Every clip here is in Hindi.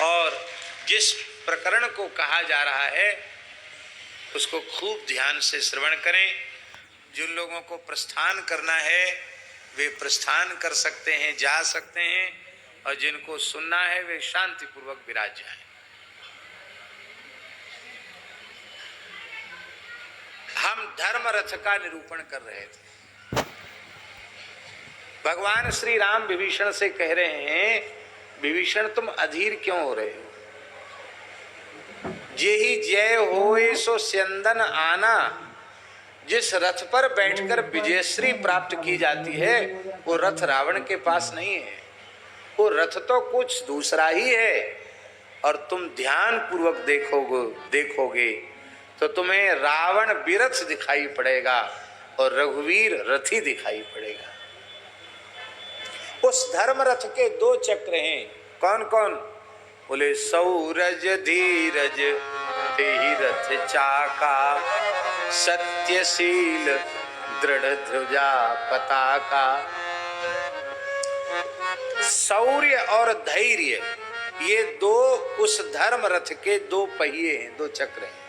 और जिस प्रकरण को कहा जा रहा है उसको खूब ध्यान से श्रवण करें। जिन लोगों को प्रस्थान करना है वे प्रस्थान कर सकते हैं, जा सकते हैं, और जिनको सुनना है वे शांतिपूर्वक विराज जाएं। हम धर्म रथ का निरूपण कर रहे थे। भगवान श्री राम विभीषण से कह रहे हैं, विभीषण तुम अधीर क्यों हो रहे हो? जेहि जय होए सो स्यंदन आना। जिस रथ पर बैठकर विजयश्री प्राप्त की जाती है वो रथ रावण के पास नहीं है, वो रथ तो कुछ दूसरा ही है। और तुम ध्यान पूर्वक देखोगे तो तुम्हें रावण विरथ दिखाई पड़ेगा और रघुवीर रथी दिखाई पड़ेगा। उस धर्म रथ के दो चक्र हैं, कौन कौन? बोले सौरज धीरज तेहि रथ चाका, सत्यशील दृढ़ ध्वजा पताका। शौर्य और धैर्य ये दो उस धर्म रथ के दो पहिए हैं, दो चक्र हैं।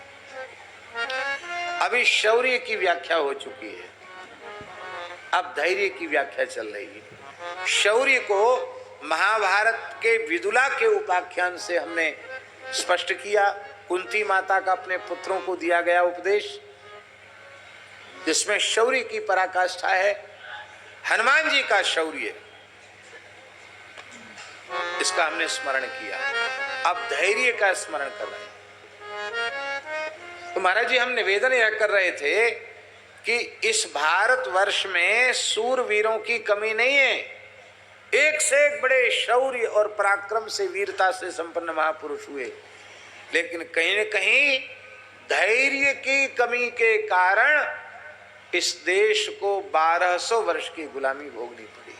अभी शौर्य की व्याख्या हो चुकी है, अब धैर्य की व्याख्या चल रही है। शौर्य को महाभारत के विदुला के उपाख्यान से हमने स्पष्ट किया। कुंती माता का अपने पुत्रों को दिया गया उपदेश, जिसमें शौर्य की पराकाष्ठा है। हनुमान जी का शौर्य, इसका हमने स्मरण किया। अब धैर्य का स्मरण कर रहे हैं। तो महाराज जी हम निवेदन यह कर रहे थे कि इस भारतवर्ष में सूरवीरों की कमी नहीं है। एक से एक बड़े शौर्य और पराक्रम से, वीरता से संपन्न महापुरुष हुए, लेकिन कहीं न कहीं धैर्य की कमी के कारण इस देश को 1200 वर्ष की गुलामी भोगनी पड़ी।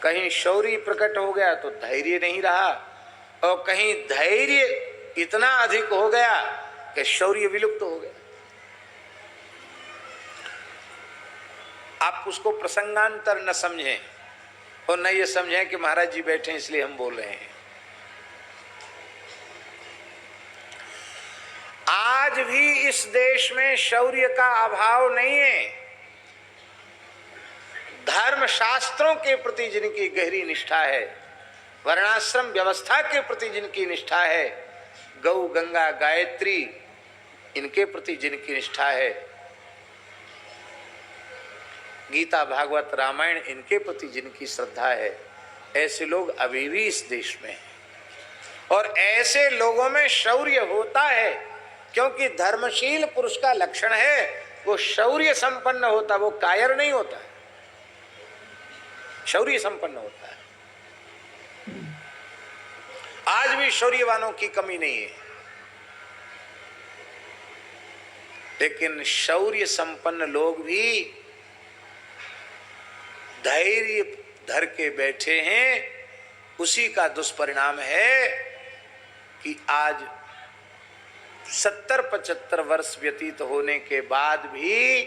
कहीं शौर्य प्रकट हो गया तो धैर्य नहीं रहा, और कहीं धैर्य इतना अधिक हो गया कि शौर्य विलुप्त हो गया। आप उसको प्रसंगांतर न समझें और न ये समझें कि महाराज जी बैठे हैं इसलिए हम बोल रहे हैं। आज भी इस देश में शौर्य का अभाव नहीं है। धर्म शास्त्रों के प्रति जिनकी गहरी निष्ठा है, वर्णाश्रम व्यवस्था के प्रति जिनकी निष्ठा है, गौ गंगा गायत्री इनके प्रति जिनकी निष्ठा है, गीता भागवत रामायण इनके प्रति जिनकी श्रद्धा है, ऐसे लोग अभी भी इस देश में हैं। और ऐसे लोगों में शौर्य होता है, क्योंकि धर्मशील पुरुष का लक्षण है वो शौर्य संपन्न होता, वो कायर नहीं होता है, शौर्य संपन्न होता है। आज भी शौर्यवानों की कमी नहीं है, लेकिन शौर्य संपन्न लोग भी धैर्य धर के बैठे हैं। उसी का दुष्परिणाम है कि आज 70-75 वर्ष व्यतीत होने के बाद भी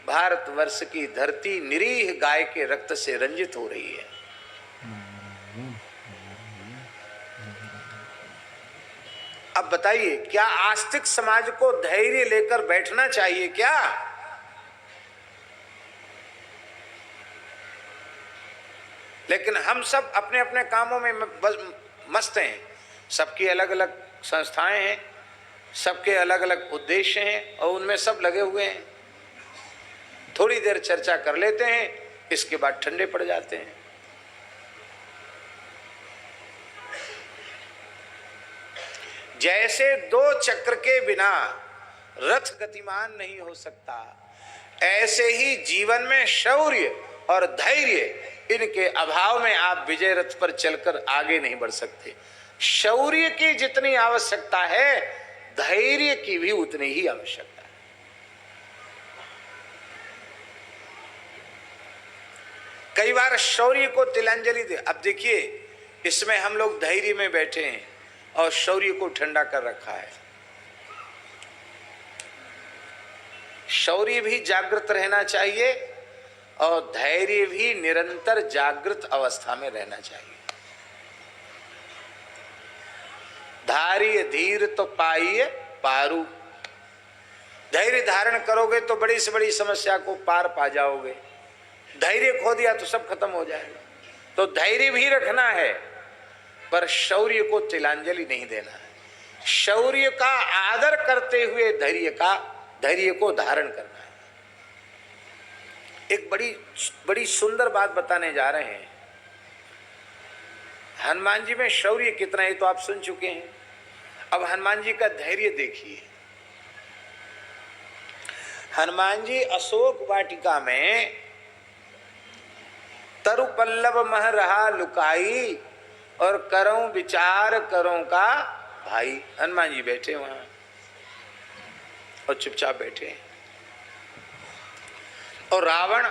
भारतवर्ष की धरती निरीह गाय के रक्त से रंजित हो रही है। अब बताइए, क्या आस्तिक समाज को धैर्य लेकर बैठना चाहिए क्या? लेकिन हम सब अपने अपने कामों में मस्त हैं। सबकी अलग अलग संस्थाएं हैं, सबके अलग अलग उद्देश्य हैं, और उनमें सब लगे हुए हैं। थोड़ी देर चर्चा कर लेते हैं, इसके बाद ठंडे पड़ जाते हैं। जैसे दो चक्र के बिना रथ गतिमान नहीं हो सकता, ऐसे ही जीवन में शौर्य और धैर्य इनके अभाव में आप विजय रथ पर चलकर आगे नहीं बढ़ सकते। शौर्य की जितनी आवश्यकता है, धैर्य की भी उतनी ही आवश्यकता है। कई बार शौर्य को तिलांजलि दे। अब देखिए, इसमें हम लोग धैर्य में बैठे हैं और शौर्य को ठंडा कर रखा है। शौर्य भी जागृत रहना चाहिए और धैर्य भी निरंतर जागृत अवस्था में रहना चाहिए। धारिय धीर तो पाइए पारू। धैर्य धारण करोगे तो बड़ी से बड़ी समस्या को पार पा जाओगे। धैर्य खो दिया तो सब खत्म हो जाएगा। तो धैर्य भी रखना है, पर शौर्य को तिलांजलि नहीं देना है। शौर्य का आदर करते हुए धैर्य को धारण करना है। एक बड़ी सुंदर बात बताने जा रहे हैं। हनुमान जी में शौर्य कितना है तो आप सुन चुके हैं। अब हनुमान जी का धैर्य देखिए। हनुमान जी अशोक वाटिका में तरु पल्लव मह रहा लुकाई और करूं विचार करूं का भाई। हनुमान जी बैठे वहां और चुपचाप बैठे, और रावण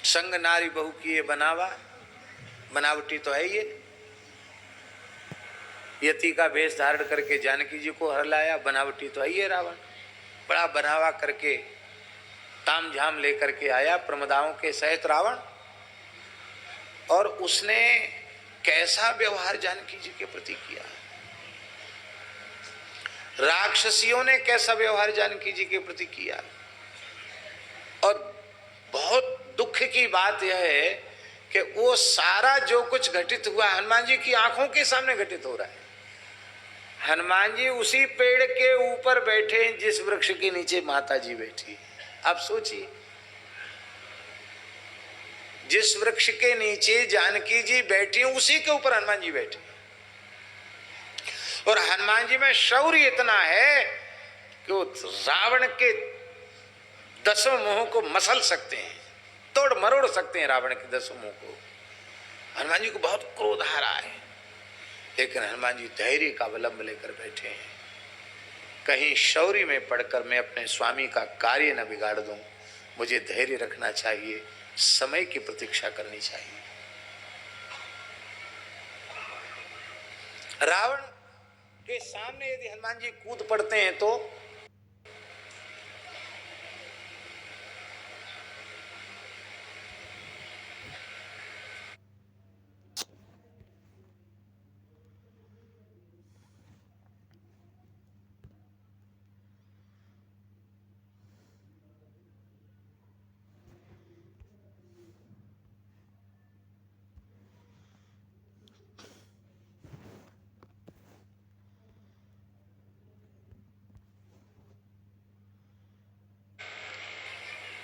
संग नारी बहु किए बनावटी तो है ये। यति का वेश धारण करके जानकी जी को हर लाया, बनावटी तो है ये रावण। बड़ा बनावा करके ताम झाम लेकर के आया प्रमदाओं के सहित रावण। और उसने कैसा व्यवहार जानकी जी के प्रति किया। राक्षसियों ने कैसा व्यवहार जानकी जी के प्रति किया। और बहुत दुख की बात यह है कि वो सारा जो कुछ घटित हुआ हनुमान जी की आंखों के सामने घटित हो रहा है। हनुमान जी उसी पेड़ के ऊपर बैठे जिस वृक्ष के नीचे माता जी बैठी। आप सोचिए, जिस वृक्ष के नीचे जानकी जी बैठी उसी के ऊपर हनुमान जी बैठे। और हनुमान जी में शौर्य इतना है कि वो रावण के 10 मुंह को मसल सकते हैं, तोड़ मरोड़ सकते हैं रावण के 10 मुंह को। हनुमान जी को बहुत क्रोध आ रहा है, लेकिन हनुमान जी धैर्य का अवलंब लेकर बैठे हैं। कहीं शौर्य में पड़कर मैं अपने स्वामी का कार्य न बिगाड़ दूं, मुझे धैर्य रखना चाहिए, समय की प्रतीक्षा करनी चाहिए। रावण के सामने यदि हनुमान जी कूद पड़ते हैं तो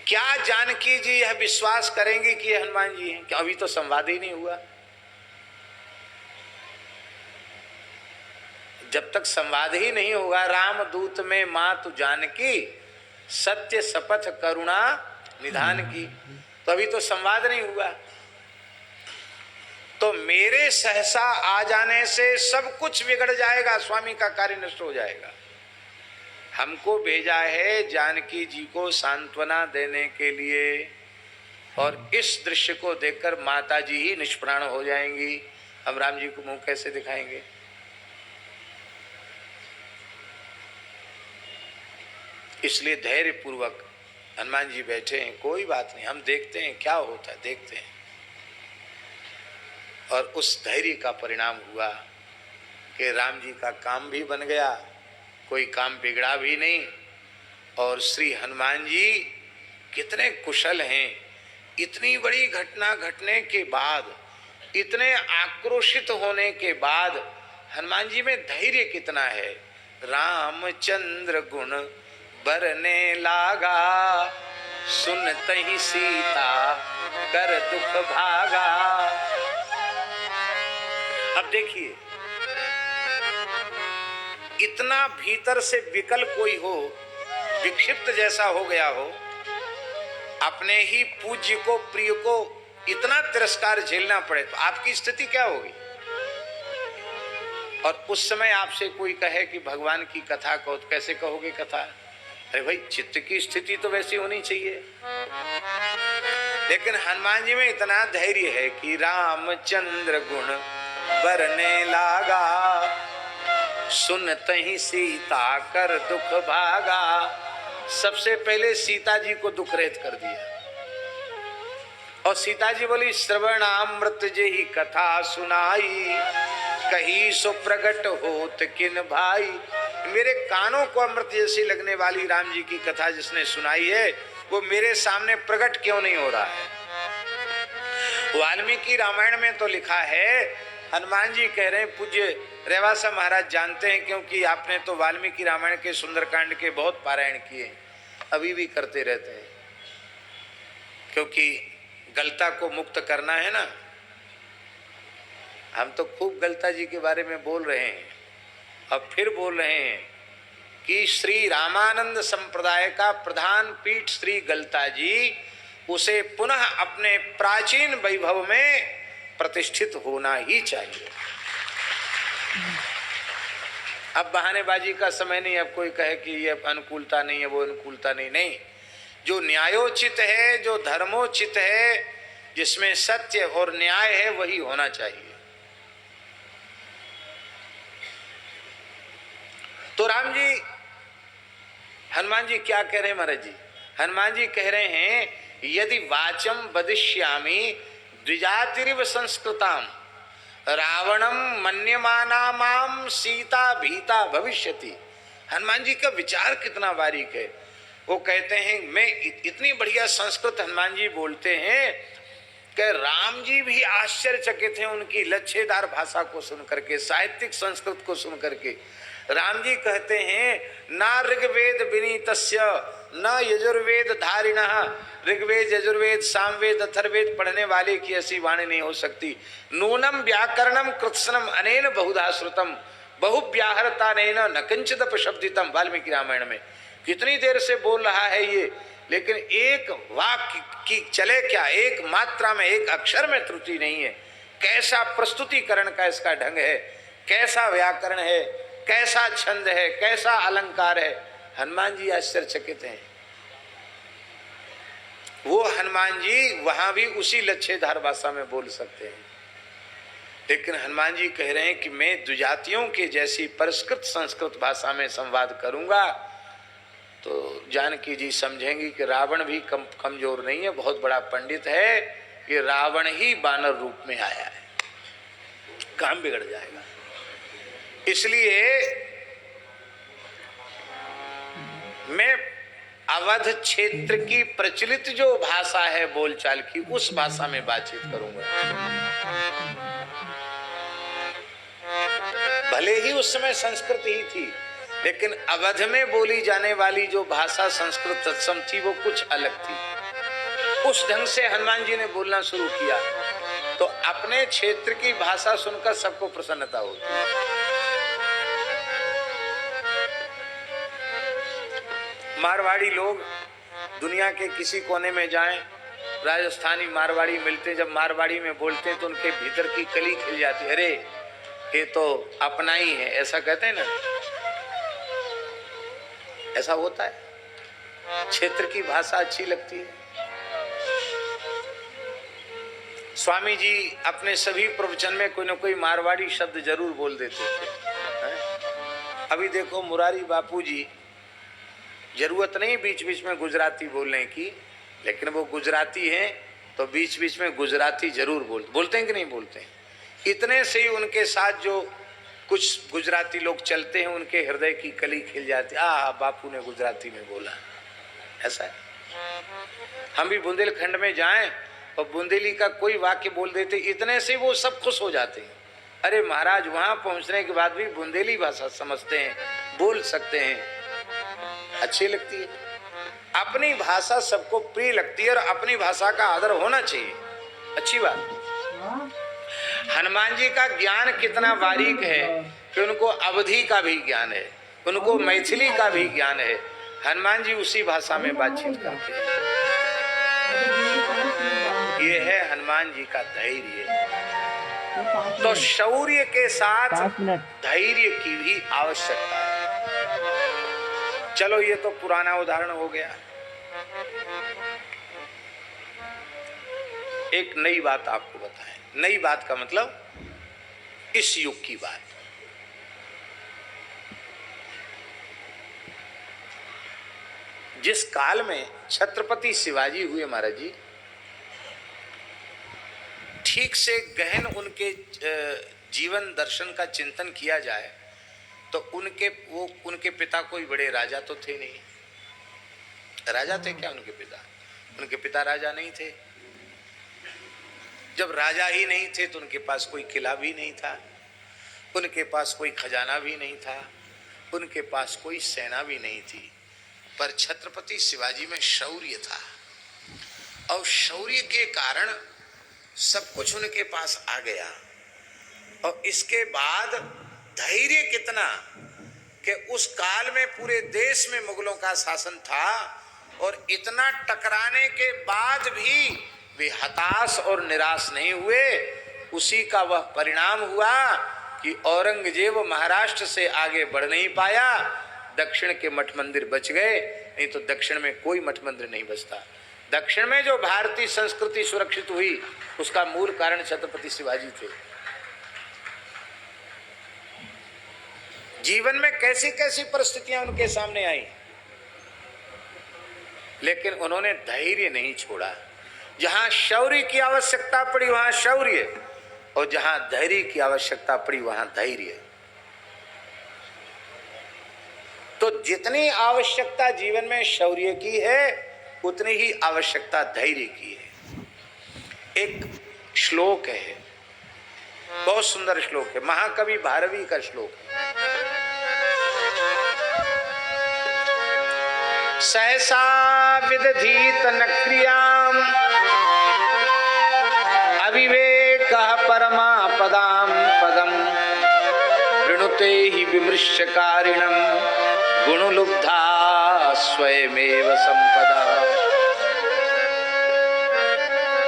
क्या जानकी जी यह विश्वास करेंगे कि ये हनुमान जी हैं? क्या अभी तो संवाद ही नहीं हुआ। जब तक संवाद ही नहीं होगा, राम दूत में मातु जानकी सत्य शपथ करुणा निधान की, तो अभी तो संवाद नहीं हुआ। तो मेरे सहसा आ जाने से सब कुछ बिगड़ जाएगा, स्वामी का कार्य नष्ट हो जाएगा। हमको भेजा है जानकी जी को सांत्वना देने के लिए, और इस दृश्य को देखकर माता जी ही निष्प्राण हो जाएंगी। हम राम जी को मुंह कैसे दिखाएंगे? इसलिए धैर्य पूर्वक हनुमान जी बैठे हैं। कोई बात नहीं, हम देखते हैं क्या होता है, देखते हैं। और उस धैर्य का परिणाम हुआ कि राम जी का काम भी बन गया, कोई काम बिगड़ा भी नहीं। और श्री हनुमान जी कितने कुशल हैं। इतनी बड़ी घटना घटने के बाद, इतने आक्रोशित होने के बाद हनुमान जी में धैर्य कितना है। रामचंद्र गुण बरने लागा, सुनत ही सीता कर दुख भागा। अब देखिए, इतना भीतर से विकल कोई हो, विक्षिप्त जैसा हो गया हो, अपने ही पूज्य को, प्रिय को इतना तिरस्कार झेलना पड़े, तो आपकी स्थिति क्या होगी? और उस समय आपसे कोई कहे कि भगवान की कथा कहो, तो कैसे कहोगे कथा? अरे भाई, चित्त की स्थिति तो वैसी होनी चाहिए। लेकिन हनुमान जी में इतना धैर्य है कि रामचंद्र गुण बरने लागा, सुनत ही सीता कर दुख भागा। सबसे पहले सीता जी को दुख रहित कर दिया, और सीता जी बोली श्रवणामृत जेहि कथा सुनाई, कहीं सो प्रगट होत किन भाई। मेरे कानों को अमृत जैसी लगने वाली राम जी की कथा जिसने सुनाई है वो मेरे सामने प्रकट क्यों नहीं हो रहा है। वाल्मीकि रामायण में तो लिखा है, हनुमान जी कह रहे हैं, पूज्य रेवासा महाराज जानते हैं क्योंकि आपने तो वाल्मीकि रामायण के सुंदरकांड के बहुत पारायण किए, अभी भी करते रहते हैं, क्योंकि गलता को मुक्त करना है ना। हम तो खूब गलता जी के बारे में बोल रहे हैं, अब फिर बोल रहे हैं कि श्री रामानंद संप्रदाय का प्रधान पीठ श्री गलता जी, उसे पुनः अपने प्राचीन वैभव में प्रतिष्ठित होना ही चाहिए। अब बहानेबाजी का समय नहीं, अब कोई कहे कि ये अनुकूलता नहीं है, वो अनुकूलता नहीं, नहीं, जो न्यायोचित है, जो धर्मोचित है, जिसमें सत्य और न्याय है, वही होना चाहिए। तो राम जी, हनुमान जी क्या कह रहे हैं महाराज जी? हनुमान जी कह रहे हैं यदि वाचम वदिष्यामि द्विजातिरिव संस्कृताम रावणम मन्यमाना माम सीता भीता भविष्यति। हनुमान जी का विचार कितना बारीक है। वो कहते हैं, मैं इतनी बढ़िया संस्कृत हनुमान जी बोलते हैं कि राम जी भी आश्चर्यचकित हैं उनकी लच्छेदार भाषा को सुन करके, साहित्यिक संस्कृत को सुन करके। राम जी कहते हैं ना ऋग्वेद विनीतस्य न यजुर्वेद धारिणः, ऋग्वेद यजुर्वेद सामवेद अथर्वेद पढ़ने वाले की ऐसी वाणी नहीं हो सकती। नूनम व्याकरणम कृत्सनम अनेन बहुधा श्रुतम बहुव्याहरता नैन न किंचित अपशब्दितम। वाल्मीकि रामायण में कितनी देर से बोल रहा है ये, लेकिन एक वाक्य की चले क्या, एक मात्रा में, एक अक्षर में त्रुटि नहीं है। कैसा प्रस्तुतिकरण का इसका ढंग है, कैसा व्याकरण है, कैसा छंद है, कैसा अलंकार है। हनुमान जी आश्चर्यचकित हैं। वो हनुमान जी वहां भी उसी लच्छेदार भाषा में बोल सकते हैं, लेकिन हनुमान जी कह रहे हैं कि मैं द्विजातियों के जैसी परिष्कृत संस्कृत भाषा में संवाद करूंगा तो जानकी जी समझेंगी कि रावण भी कमजोर नहीं है, बहुत बड़ा पंडित है, ये रावण ही बानर रूप में आया है, काम बिगड़ जाएगा। इसलिए मैं अवध क्षेत्र की प्रचलित जो भाषा है बोलचाल की, उस भाषा में बातचीत करूंगा। भले ही उस समय संस्कृत ही थी, लेकिन अवध में बोली जाने वाली जो भाषा संस्कृत तत्सम थी वो कुछ अलग थी। उस ढंग से हनुमान जी ने बोलना शुरू किया तो अपने क्षेत्र की भाषा सुनकर सबको प्रसन्नता होती। मारवाड़ी लोग दुनिया के किसी कोने में जाएं, राजस्थानी मारवाड़ी मिलते, जब मारवाड़ी में बोलते हैं तो उनके भीतर की कली खिल जाती है, अरे ये तो अपना ही है, ऐसा कहते हैं ना, ऐसा होता है। क्षेत्र की भाषा अच्छी लगती है। स्वामी जी अपने सभी प्रवचन में कोई न कोई मारवाड़ी शब्द जरूर बोल देते थे। अभी देखो मुरारी बापू जी, जरूरत नहीं बीच बीच में गुजराती बोलने की, लेकिन वो गुजराती हैं तो बीच बीच में गुजराती जरूर बोलते हैं कि नहीं बोलते हैं। इतने से ही उनके साथ जो कुछ गुजराती लोग चलते हैं उनके हृदय की कली खिल जाती है, बापू ने गुजराती में बोला, ऐसा है। हम भी बुंदेलखंड में जाएं और बुंदेली का कोई वाक्य बोल देते, इतने से वो सब खुश हो जाते हैं। अरे महाराज, वहां पहुंचने के बाद भी बुंदेली भाषा समझते हैं, बोल सकते हैं, अच्छी लगती है। अपनी भाषा सबको प्रिय लगती है और अपनी भाषा का आदर होना चाहिए, अच्छी बात। हनुमान जी का ज्ञान कितना बारीक है कि उनको अवधी का भी ज्ञान है, उनको मैथिली का भी ज्ञान है। हनुमान जी उसी भाषा में बातचीत करते हैं। ये है हनुमान जी का धैर्य। तो शौर्य के साथ धैर्य की भी आवश्यकता है। चलो ये तो पुराना उदाहरण हो गया। एक नई बात आपको बताएं। नई बात का मतलब इस युग की बात। जिस काल में छत्रपति शिवाजी हुए महाराज जी, ठीक से गहन उनके जीवन दर्शन का चिंतन किया जाए तो उनके पिता कोई बड़े राजा तो थे नहीं। राजा थे क्या उनके पिता? उनके पिता राजा नहीं थे। जब राजा ही नहीं थे तो उनके पास कोई किला भी नहीं था, उनके पास कोई खजाना भी नहीं था, उनके पास कोई सेना भी नहीं थी। पर छत्रपति शिवाजी में शौर्य था और शौर्य के कारण सब कुछ उनके पास आ गया। और इसके बाद धैर्य कितना कि उस काल में पूरे देश में मुगलों का शासन था और इतना टकराने के बाद भी वे हताश और निराश नहीं हुए। उसी का वह परिणाम हुआ कि औरंगजेब महाराष्ट्र से आगे बढ़ नहीं पाया, दक्षिण के मठ मंदिर बच गए, नहीं तो दक्षिण में कोई मठ मंदिर नहीं बचता। दक्षिण में जो भारतीय संस्कृति सुरक्षित हुई उसका मूल कारण छत्रपति शिवाजी थे। जीवन में कैसी कैसी परिस्थितियां उनके सामने आई, लेकिन उन्होंने धैर्य नहीं छोड़ा। जहां शौर्य की आवश्यकता पड़ी वहां शौर्य, और जहां धैर्य की आवश्यकता पड़ी वहां धैर्य। तो जितनी आवश्यकता जीवन में शौर्य की है उतनी ही आवश्यकता धैर्य की है। एक श्लोक है, बहुत सुंदर श्लोक है, महाकवि भारवी का श्लोक है। सहसा विदधीत न क्रियाम अविवेकः परमा पदाम पदम वृणुते हि विमृश्यकारिणम गुणलुब्धा स्वयमेव संपदा।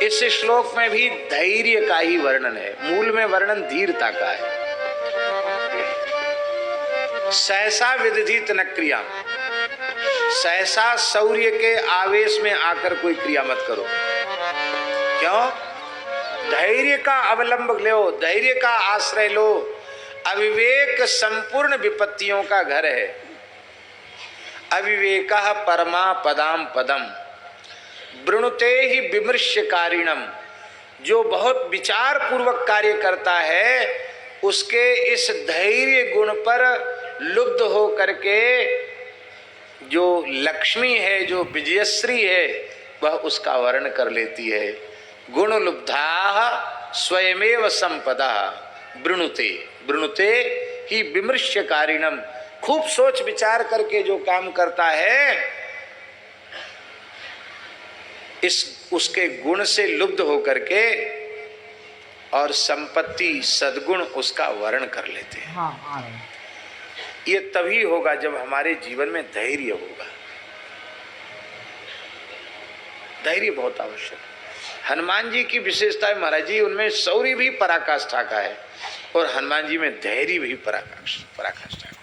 इस श्लोक में भी धैर्य का ही वर्णन है, मूल में वर्णन धीरता का है। सहसा विदधीत न क्रिया, सहसा शौर्य के आवेश में आकर कोई क्रिया मत करो। क्यों? धैर्य का अवलंब लो, धैर्य का आश्रय लो। अविवेक संपूर्ण विपत्तियों का घर है। अविवेकः परमा पदाम पदम वृणुते ही विमृश्यकारिणम, जो बहुत विचार पूर्वक कार्य करता है उसके इस धैर्य गुण पर लुब्ध हो करके जो लक्ष्मी है, जो विजयश्री है, वह उसका वर्ण कर लेती है। गुण लुब्धा स्वयमेव संपदा वृणुते, वृणुते ही विमृश्यकारिणम, खूब सोच विचार करके जो काम करता है इस उसके गुण से लुब्ध होकर के और संपत्ति सद्गुण उसका वर्ण कर लेते हैं। हाँ, ये तभी होगा जब हमारे जीवन में धैर्य होगा। धैर्य बहुत आवश्यक है। हनुमान जी की विशेषता है महाराज जी, उनमें शौर्य भी पराकाष्ठा का है और हनुमान जी में धैर्य भी पराकाष्ठा का है।